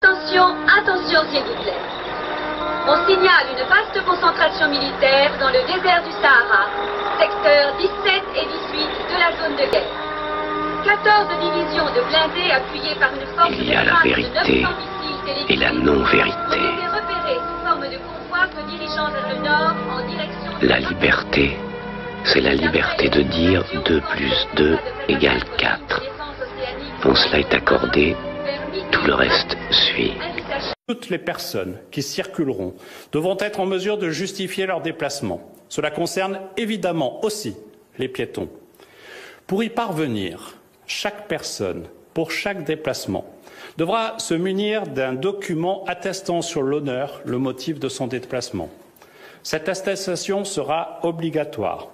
Attention, attention s'il vous plaît. On signale une vaste concentration militaire dans le désert du Sahara, secteurs 17 et 18 de la zone de guerre. 14 divisions de blindés appuyées par une force Il y a la vérité et la non-vérité. ont été repérées sous forme de convois se dirigeant vers le nord en direction de La liberté, c'est la liberté de dire 2 plus 2 égale 4. Quand cela est accordé, tout le reste suit. Toutes les personnes qui circuleront devront être en mesure de justifier leur déplacement. Cela concerne évidemment aussi les piétons. Pour y parvenir, chaque personne, pour chaque déplacement, devra se munir d'un document attestant sur l'honneur le motif de son déplacement. Cette attestation sera obligatoire.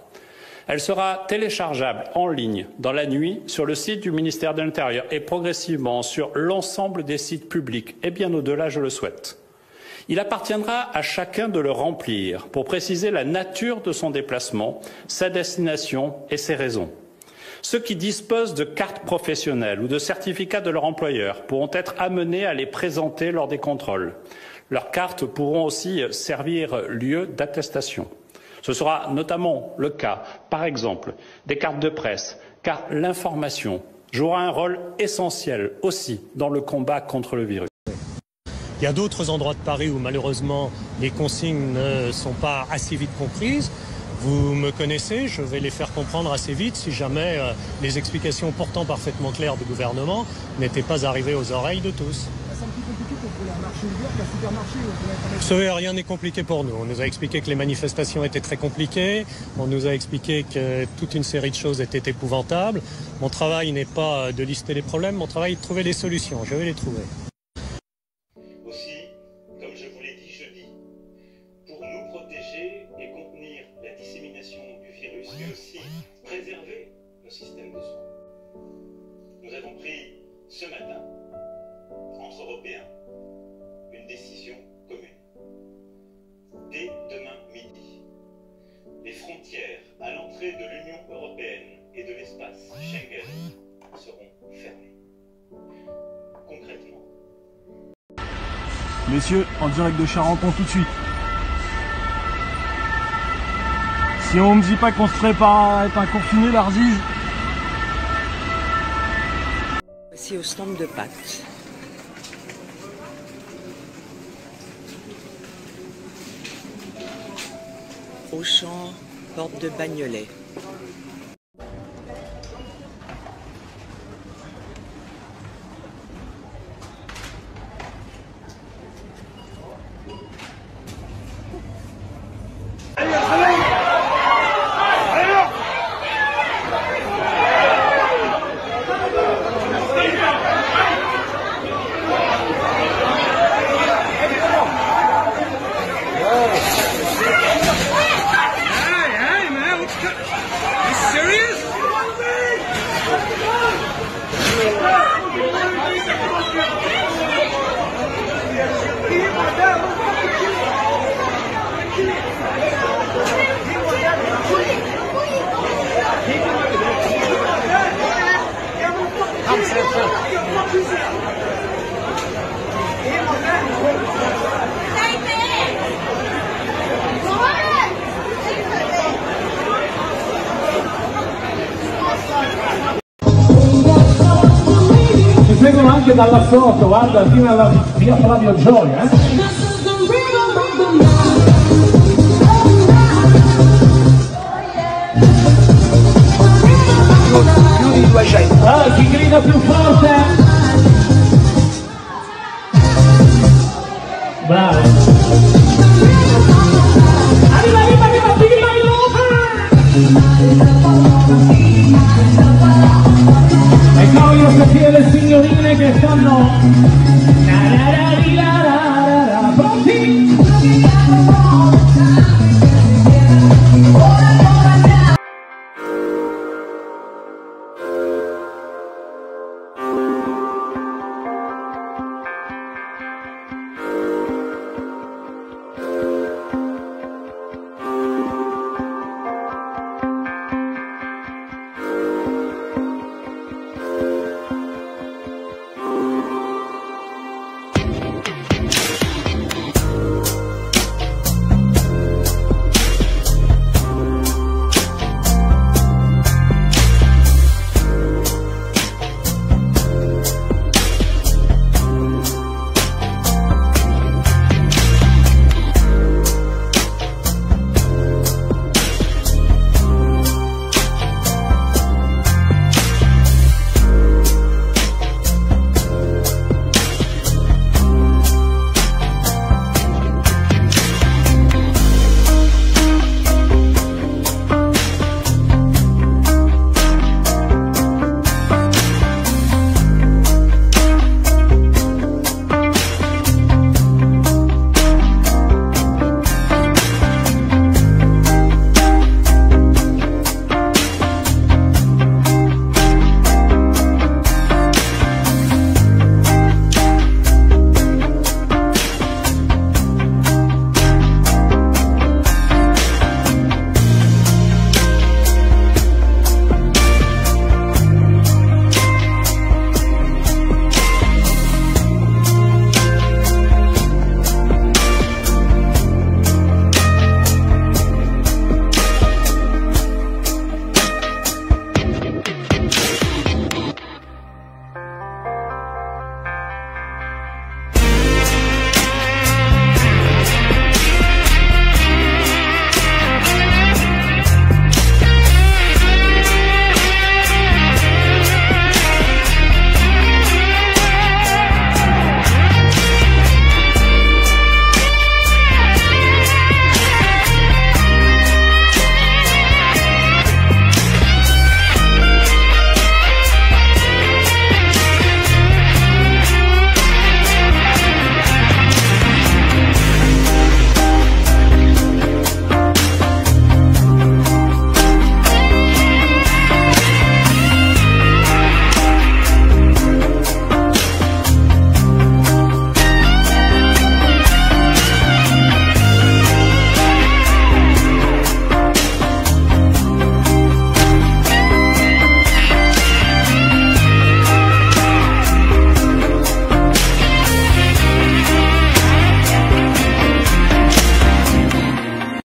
Elle sera téléchargeable en ligne dans la nuit sur le site du ministère de l'Intérieur et progressivement sur l'ensemble des sites publics et bien au-delà, je le souhaite. Il appartiendra à chacun de le remplir pour préciser la nature de son déplacement, sa destination et ses raisons. Ceux qui disposent de cartes professionnelles ou de certificats de leur employeur pourront être amenés à les présenter lors des contrôles. Leurs cartes pourront aussi servir lieu d'attestation. Ce sera notamment le cas, par exemple, des cartes de presse, car l'information jouera un rôle essentiel aussi dans le combat contre le virus. Il y a d'autres endroits de Paris où malheureusement les consignes ne sont pas assez vite comprises. Vous me connaissez, je vais les faire comprendre assez vite si jamais les explications pourtant parfaitement claires du gouvernement n'étaient pas arrivées aux oreilles de tous. C'est un petit peu compliqué pour un marché ouvert qu'un supermarché. Vous savez, rien n'est compliqué pour nous. On nous a expliqué que les manifestations étaient très compliquées. On nous a expliqué que toute une série de choses étaient épouvantables. Mon travail n'est pas de lister les problèmes, mon travail est de trouver les solutions. Je vais les trouver. Aussi, comme je vous l'ai dit jeudi, pour nous protéger et contenir la dissémination du virus, mais aussi préserver nos systèmes de soins, nous avons pris ce matin, entre Européens, une décision commune. Dès demain midi, les frontières à l'entrée de l'Union européenne et de l'espace Schengen seront fermées. Concrètement, Messieurs, en direct de Charenton tout de suite. Si on me dit pas qu'on se prépare à être un confiné, l'Arzige. Voici au stand de pâtes. Auchan, porte de Bagnolet. Ci seguono anche dalla sotto, guarda, fino alla via Flavio Gioia, Più di 200. Ah, chi grida più forte? Bravo. Arriva, arriva, arriva, prima e voglio sentire le signorine che stanno pronti?